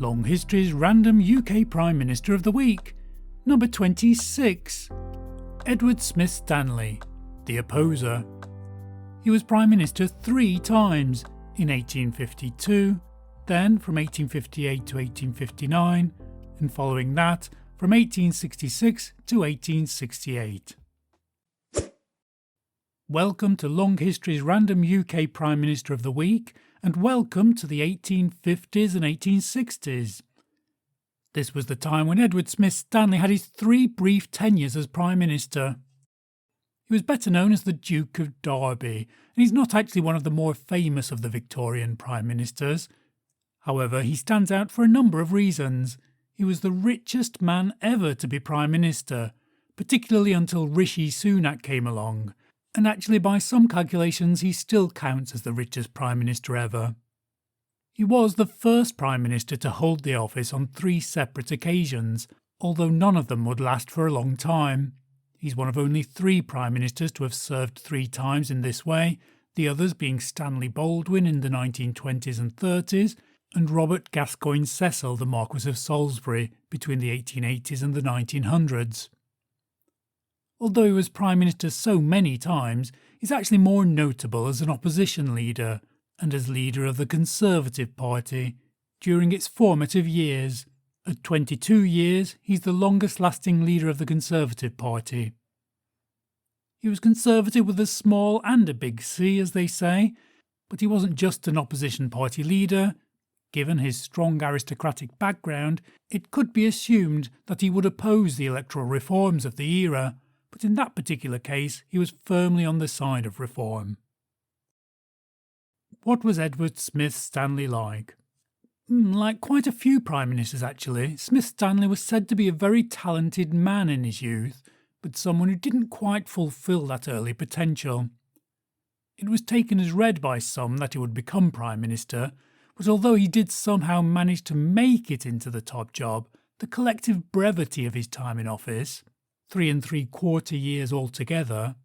Long History's Random UK Prime Minister of the Week. Number 26. Edward Smith-Stanley, the opposer. He was Prime Minister 3 times, in 1852, then from 1858 to 1859, and following that from 1866 to 1868. Welcome to Long History's Random UK Prime Minister of the Week, and welcome to the 1850s and 1860s. This was the time when Edward Smith-Stanley had his 3 brief tenures as Prime Minister. He was better known as the Duke of Derby, and he's not actually one of the more famous of the Victorian Prime Ministers. However, he stands out for a number of reasons. He was the richest man ever to be Prime Minister, particularly until Rishi Sunak came along, and actually by some calculations he still counts as the richest Prime Minister ever. He was the first Prime Minister to hold the office on 3 separate occasions, although none of them would last for a long time. He's one of only 3 Prime Ministers to have served 3 times in this way, the others being Stanley Baldwin in the 1920s and 30s, and Robert Gascoigne Cecil, the Marquess of Salisbury, between the 1880s and the 1900s. Although he was Prime Minister so many times, he's actually more notable as an opposition leader and as leader of the Conservative Party during its formative years. At 22 years, he's the longest-lasting leader of the Conservative Party. He was Conservative with a small and a big C, as they say, but he wasn't just an opposition party leader. Given his strong aristocratic background, it could be assumed that he would oppose the electoral reforms of the era, but in that particular case he was firmly on the side of reform. What was Edward Smith-Stanley like? Like quite a few Prime Ministers actually, Smith-Stanley was said to be a very talented man in his youth, but someone who didn't quite fulfil that early potential. It was taken as read by some that he would become Prime Minister, but although he did somehow manage to make it into the top job, the collective brevity of his time in office, 3 3/4 years altogether,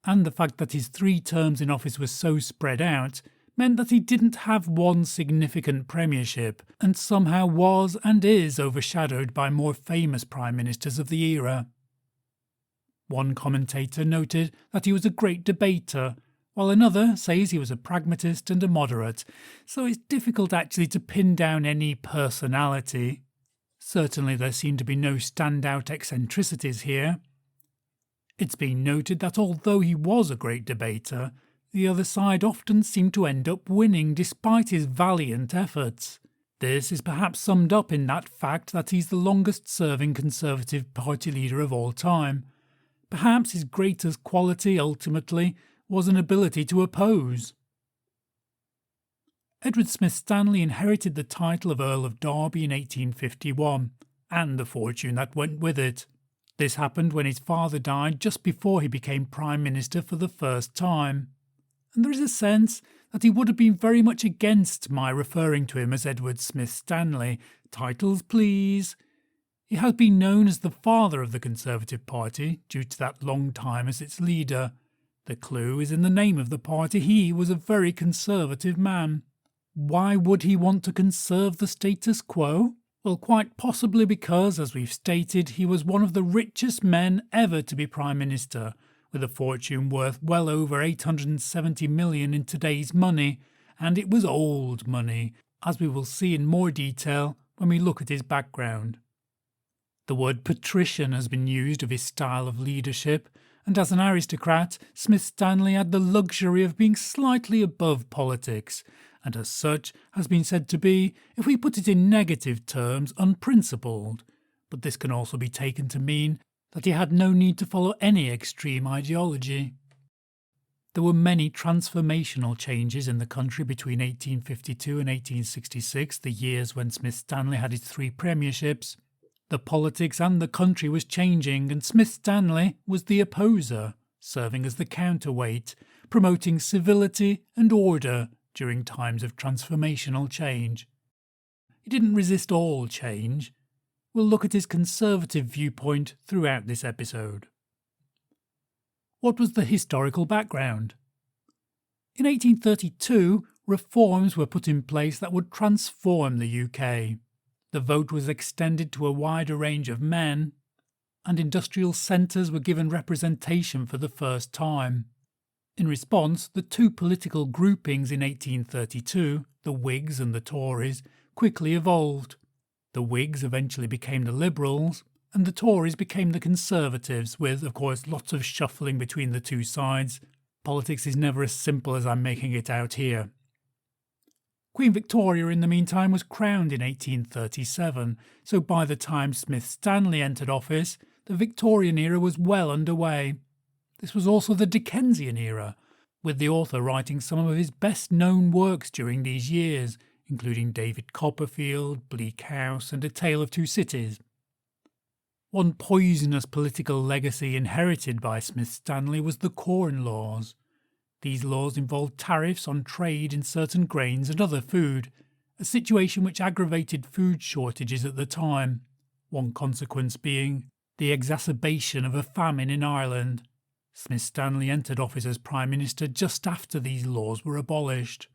and the fact that his 3 terms in office were so spread out, meant that he didn't have one significant premiership, and somehow was and is overshadowed by more famous Prime Ministers of the era. One commentator noted that he was a great debater, while another says he was a pragmatist and a moderate, so it's difficult actually to pin down any personality. Certainly there seem to be no standout eccentricities here. It's been noted that although he was a great debater, the other side often seemed to end up winning despite his valiant efforts. This is perhaps summed up in that fact that he's the longest-serving Conservative Party leader of all time. Perhaps his greatest quality, ultimately, was an ability to oppose. Edward Smith-Stanley inherited the title of Earl of Derby in 1851, and the fortune that went with it. This happened when his father died just before he became Prime Minister for the first time. And there is a sense that he would have been very much against my referring to him as Edward Smith-Stanley. Titles, please. He has been known as the father of the Conservative Party due to that long time as its leader. The clue is in the name of the party. He was a very conservative man. Why would he want to conserve the status quo? Well, quite possibly because, as we've stated, he was one of the richest men ever to be Prime Minister, with a fortune worth well over 870 million in today's money, and it was old money, as we will see in more detail when we look at his background. The word patrician has been used of his style of leadership, and as an aristocrat, Smith-Stanley had the luxury of being slightly above politics, and as such has been said to be, if we put it in negative terms, unprincipled. But this can also be taken to mean that he had no need to follow any extreme ideology. There were many transformational changes in the country between 1852 and 1866, the years when Smith-Stanley had his 3 premierships. The politics and the country was changing, and Smith-Stanley was the opposer, serving as the counterweight, promoting civility and order during times of transformational change. He didn't resist all change. We'll look at his conservative viewpoint throughout this episode. What was the historical background? In 1832, reforms were put in place that would transform the UK. The vote was extended to a wider range of men, and industrial centres were given representation for the first time. In response, the two political groupings in 1832, the Whigs and the Tories, quickly evolved. The Whigs eventually became the Liberals, and the Tories became the Conservatives, with, of course, lots of shuffling between the two sides. Politics is never as simple as I'm making it out here. Queen Victoria, in the meantime, was crowned in 1837, so by the time Smith-Stanley entered office, the Victorian era was well underway. This was also the Dickensian era, with the author writing some of his best-known works during these years, including David Copperfield, Bleak House, and A Tale of Two Cities. One poisonous political legacy inherited by Smith-Stanley was the Corn Laws. These laws involved tariffs on trade in certain grains and other food, a situation which aggravated food shortages at the time, one consequence being the exacerbation of a famine in Ireland. Smith-Stanley entered office as Prime Minister just after these laws were abolished.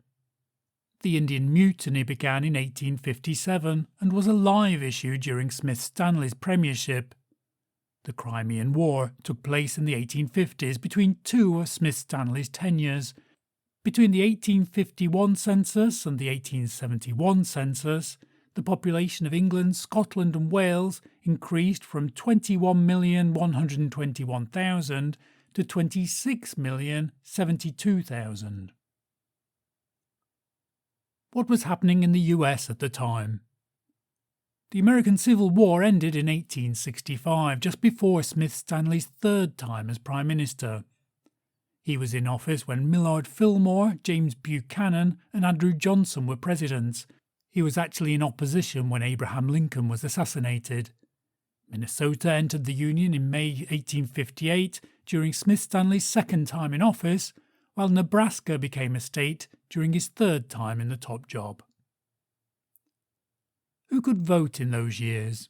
The Indian Mutiny began in 1857 and was a live issue during Smith-Stanley's premiership. The Crimean War took place in the 1850s between two of Smith-Stanley's tenures. Between the 1851 census and the 1871 census, the population of England, Scotland and Wales increased from 21,121,000 to 26,072,000. What was happening in the US at the time? The American Civil War ended in 1865, just before Smith-Stanley's third time as Prime Minister. He was in office when Millard Fillmore, James Buchanan and Andrew Johnson were presidents. He was actually in opposition when Abraham Lincoln was assassinated. Minnesota entered the Union in May 1858 during Smith-Stanley's second time in office, while Nebraska became a state during his third time in the top job. Who could vote in those years?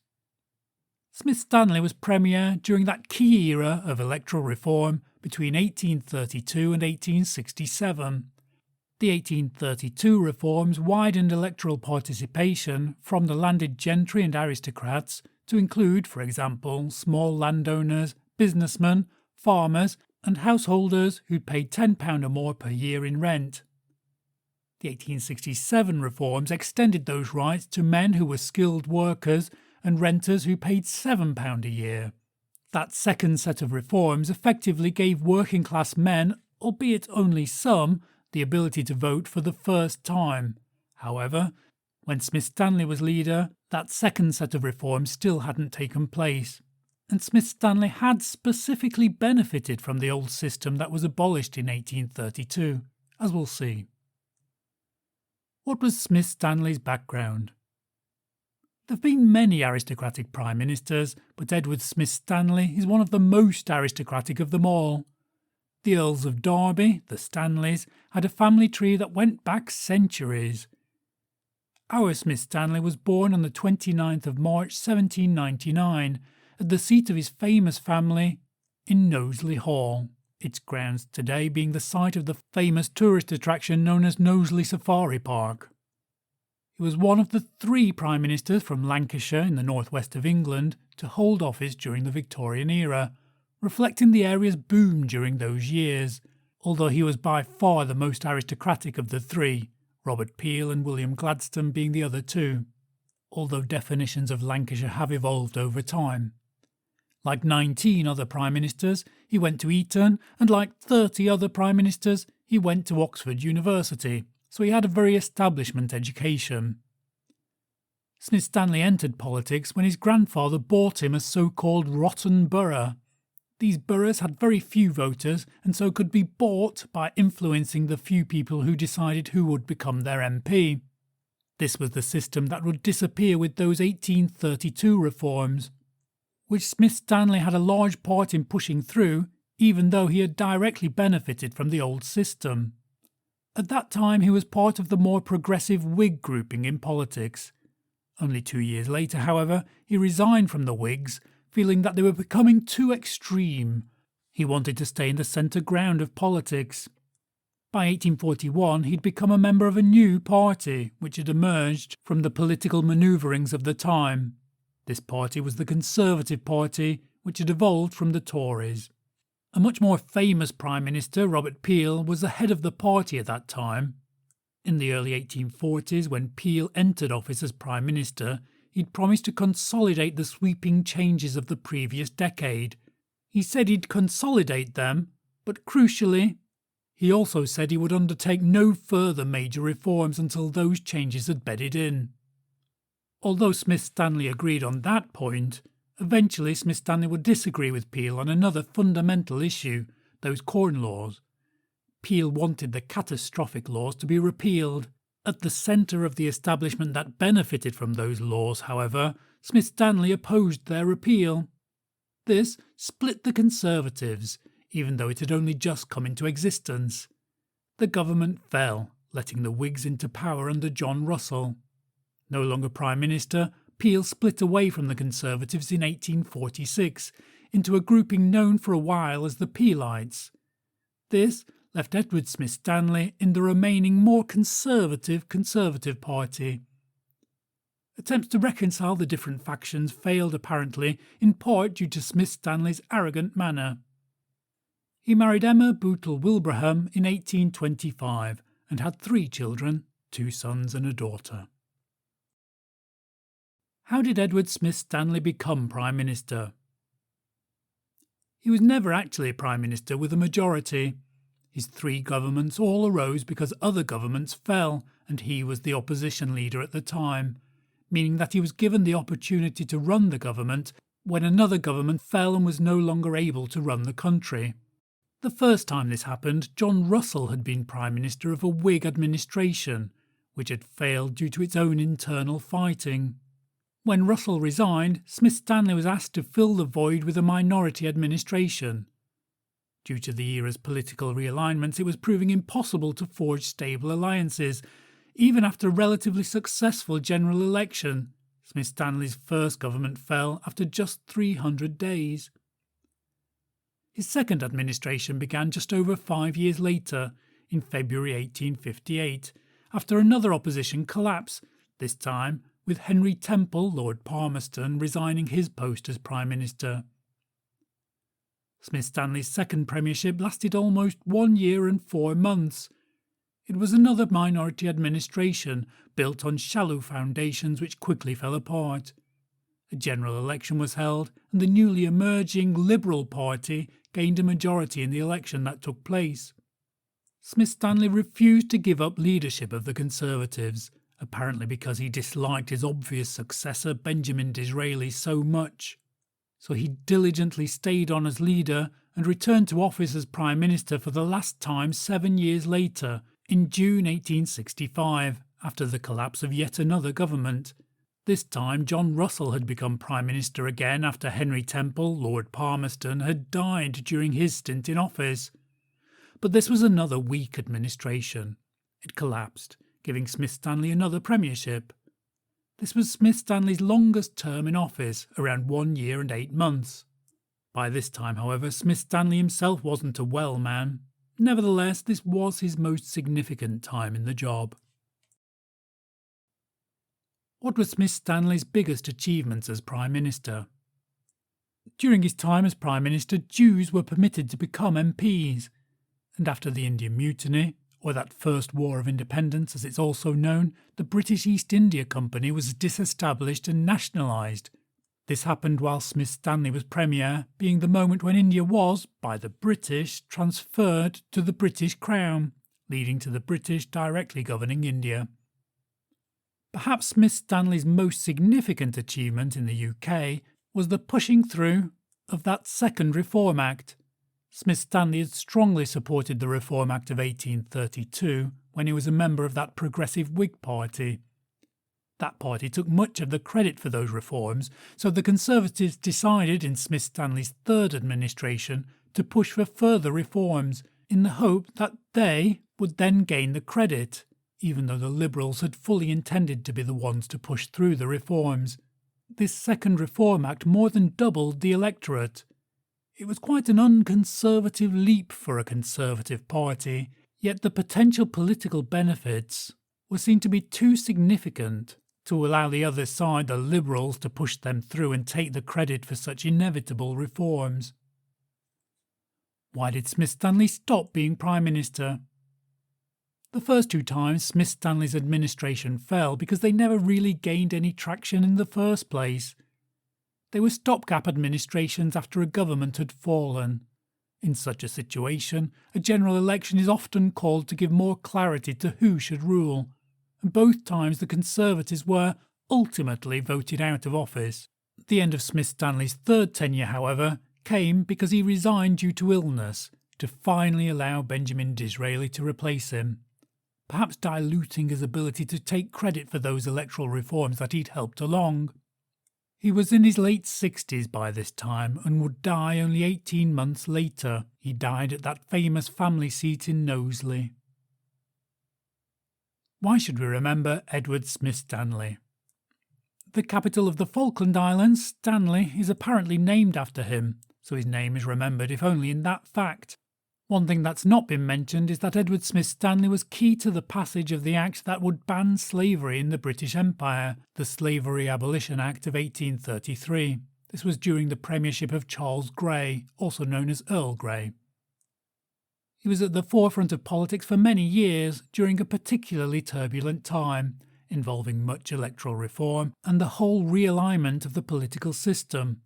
Smith-Stanley was Premier during that key era of electoral reform between 1832 and 1867. The 1832 reforms widened electoral participation from the landed gentry and aristocrats to include, for example, small landowners, businessmen, farmers and householders who paid £10 or more per year in rent. The 1867 reforms extended those rights to men who were skilled workers and renters who paid £7 a year. That second set of reforms effectively gave working-class men, albeit only some, the ability to vote for the first time. However, when Smith-Stanley was leader, that second set of reforms still hadn't taken place, and Smith-Stanley had specifically benefited from the old system that was abolished in 1832, as we'll see. What was Smith-Stanley's background? There have been many aristocratic prime ministers, but Edward Smith-Stanley is one of the most aristocratic of them all. The Earls of Derby, the Stanleys, had a family tree that went back centuries. Our Smith-Stanley was born on the 29th of March 1799 at the seat of his famous family in Knowsley Hall, its grounds today being the site of the famous tourist attraction known as Knowsley Safari Park. He was one of the 3 prime ministers from Lancashire in the northwest of England to hold office during the Victorian era, reflecting the area's boom during those years, although he was by far the most aristocratic of the 3, Robert Peel and William Gladstone being the other 2, although definitions of Lancashire have evolved over time. Like 19 other prime ministers, he went to Eton, and like 30 other prime ministers, he went to Oxford University, so he had a very establishment education. Smith-Stanley entered politics when his grandfather bought him a so-called rotten borough. These boroughs had very few voters and so could be bought by influencing the few people who decided who would become their MP. This was the system that would disappear with those 1832 reforms, which Smith-Stanley had a large part in pushing through, even though he had directly benefited from the old system. At that time he was part of the more progressive Whig grouping in politics. Only 2 years later, however, he resigned from the Whigs, feeling that they were becoming too extreme. He wanted to stay in the centre ground of politics. By 1841, he'd become a member of a new party which had emerged from the political manoeuvrings of the time. This party was the Conservative Party, which had evolved from the Tories. A much more famous Prime Minister, Robert Peel, was the head of the party at that time. In the early 1840s, when Peel entered office as Prime Minister, he'd promised to consolidate the sweeping changes of the previous decade. He said he'd consolidate them, but crucially, he also said he would undertake no further major reforms until those changes had bedded in. Although Smith-Stanley agreed on that point, eventually Smith-Stanley would disagree with Peel on another fundamental issue, those Corn Laws. Peel wanted the catastrophic laws to be repealed. At the centre of the establishment that benefited from those laws, however, Smith-Stanley opposed their repeal. This split the Conservatives, even though it had only just come into existence. The government fell, letting the Whigs into power under John Russell. No longer Prime Minister, Peel split away from the Conservatives in 1846 into a grouping known for a while as the Peelites. This left Edward Smith-Stanley in the remaining more conservative Conservative Party. Attempts to reconcile the different factions failed apparently, in part due to Smith-Stanley's arrogant manner. He married Emma Bootle Wilbraham in 1825 and had 3 children, 2 sons and a daughter. How did Edward Smith-Stanley become Prime Minister? He was never actually Prime Minister with a majority. His 3 governments all arose because other governments fell, and he was the opposition leader at the time, meaning that he was given the opportunity to run the government when another government fell and was no longer able to run the country. The first time this happened, John Russell had been Prime Minister of a Whig administration, which had failed due to its own internal fighting. When Russell resigned, Smith-Stanley was asked to fill the void with a minority administration. Due to the era's political realignments, it was proving impossible to forge stable alliances. Even after a relatively successful general election, Smith-Stanley's first government fell after just 300 days. His second administration began just over 5 years later, in February 1858, after another opposition collapse, this time with Henry Temple, Lord Palmerston, resigning his post as Prime Minister. Smith-Stanley's second premiership lasted almost 1 year and 4 months. It was another minority administration, built on shallow foundations which quickly fell apart. A general election was held, and the newly emerging Liberal Party gained a majority in the election that took place. Smith-Stanley refused to give up leadership of the Conservatives, apparently because he disliked his obvious successor Benjamin Disraeli so much. So he diligently stayed on as leader and returned to office as Prime Minister for the last time 7 years later, in June 1865, after the collapse of yet another government. This time John Russell had become Prime Minister again after Henry Temple, Lord Palmerston, had died during his stint in office. But this was another weak administration. It collapsed, giving Smith-Stanley another premiership. This was Smith-Stanley's longest term in office, around 1 year and 8 months. By this time, however, Smith-Stanley himself wasn't a well man. Nevertheless, this was his most significant time in the job. What were Smith-Stanley's biggest achievements as Prime Minister? During his time as Prime Minister, Jews were permitted to become MPs, and after the Indian Mutiny, or that First War of Independence as it's also known, the British East India Company was disestablished and nationalised. This happened while Smith-Stanley was Premier, being the moment when India was, by the British, transferred to the British Crown, leading to the British directly governing India. Perhaps Smith-Stanley's most significant achievement in the UK was the pushing through of that Second Reform Act. Smith-Stanley had strongly supported the Reform Act of 1832 when he was a member of that progressive Whig Party. That party took much of the credit for those reforms, so the Conservatives decided in Smith-Stanley's third administration to push for further reforms in the hope that they would then gain the credit, even though the Liberals had fully intended to be the ones to push through the reforms. This Second Reform Act more than doubled the electorate. It was quite an unconservative leap for a Conservative party, Yet the potential political benefits were seen to be too significant to allow the other side, the Liberals, to push them through and take the credit for such inevitable reforms. Why did Smith-Stanley stop being Prime Minister? The first two times Smith-Stanley's administration fell because they never really gained any traction in the first place. They were stopgap administrations after a government had fallen. In such a situation, a general election is often called to give more clarity to who should rule, and both times the Conservatives were ultimately voted out of office. The end of Smith-Stanley's third tenure, however, came because he resigned due to illness to finally allow Benjamin Disraeli to replace him, perhaps diluting his ability to take credit for those electoral reforms that he'd helped along. He was in his late 60s by this time and would die only 18 months later. He died at that famous family seat in Knowsley. Why should we remember Edward Smith-Stanley? The capital of the Falkland Islands, Stanley, is apparently named after him, so his name is remembered if only in that fact. One thing that's not been mentioned is that Edward Smith-Stanley was key to the passage of the act that would ban slavery in the British Empire, the Slavery Abolition Act of 1833. This was during the premiership of Charles Grey, also known as Earl Grey. He was at the forefront of politics for many years during a particularly turbulent time, involving much electoral reform and the whole realignment of the political system.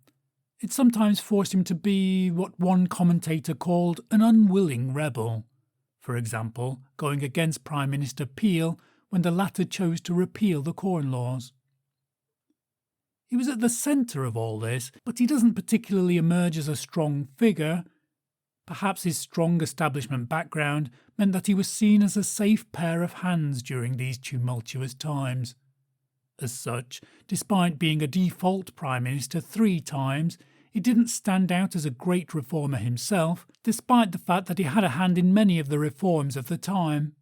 It sometimes forced him to be what one commentator called an unwilling rebel, for example, going against Prime Minister Peel when the latter chose to repeal the Corn Laws. He was at the centre of all this, but he doesn't particularly emerge as a strong figure. Perhaps his strong establishment background meant that he was seen as a safe pair of hands during these tumultuous times. As such, despite being a default Prime Minister 3 times, he didn't stand out as a great reformer himself, despite the fact that he had a hand in many of the reforms of the time.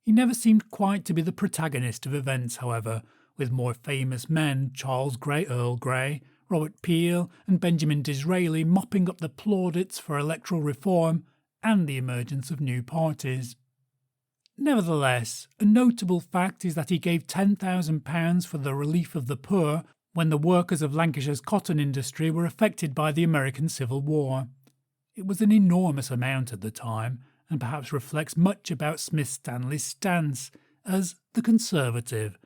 He never seemed quite to be the protagonist of events, however, with more famous men, Charles Grey, Earl Grey, Robert Peel and Benjamin Disraeli mopping up the plaudits for electoral reform and the emergence of new parties. Nevertheless, a notable fact is that he gave £10,000 for the relief of the poor when the workers of Lancashire's cotton industry were affected by the American Civil War. It was an enormous amount at the time, and perhaps reflects much about Smith-Stanley's stance as the Conservative,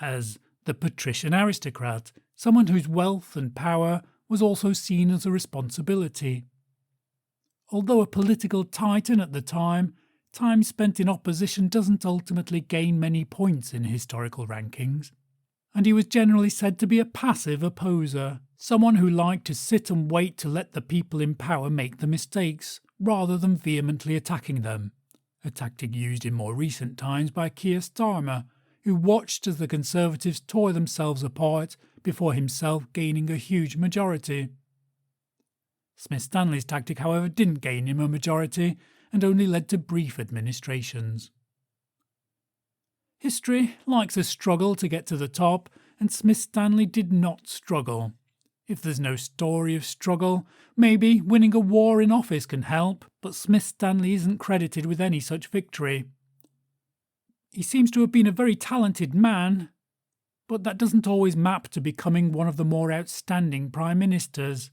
as the patrician aristocrat, someone whose wealth and power was also seen as a responsibility. Although a political titan at the time spent in opposition doesn't ultimately gain many points in historical rankings, and he was generally said to be a passive opposer, someone who liked to sit and wait to let the people in power make the mistakes, rather than vehemently attacking them, a tactic used in more recent times by Keir Starmer, who watched as the Conservatives tore themselves apart before himself gaining a huge majority. Smith-Stanley's tactic, however, didn't gain him a majority and only led to brief administrations. History likes a struggle to get to the top, and Smith-Stanley did not struggle. If there's no story of struggle, maybe winning a war in office can help, but Smith-Stanley isn't credited with any such victory. He seems to have been a very talented man, but that doesn't always map to becoming one of the more outstanding prime ministers.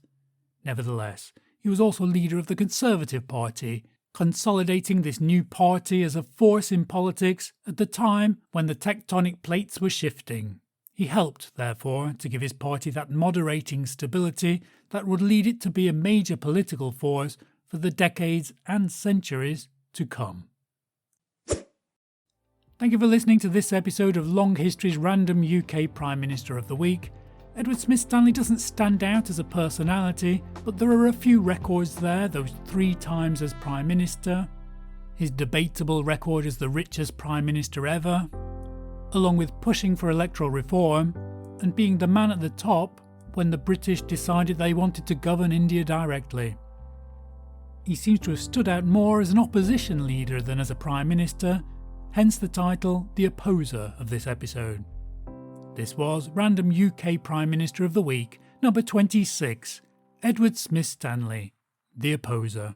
Nevertheless, he was also leader of the Conservative Party, consolidating this new party as a force in politics at the time when the tectonic plates were shifting. He helped, therefore, to give his party that moderating stability that would lead it to be a major political force for the decades and centuries to come. Thank you for listening to this episode of Long History's Random UK Prime Minister of the Week. Edward Smith-Stanley doesn't stand out as a personality, but there are a few records there, those 3 times as Prime Minister, his debatable record as the richest Prime Minister ever, along with pushing for electoral reform and being the man at the top when the British decided they wanted to govern India directly. He seems to have stood out more as an opposition leader than as a Prime Minister, hence the title, The Opposer, of this episode. This was Random UK Prime Minister of the Week, number 26, Edward Smith-Stanley, The Opposer.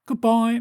Goodbye.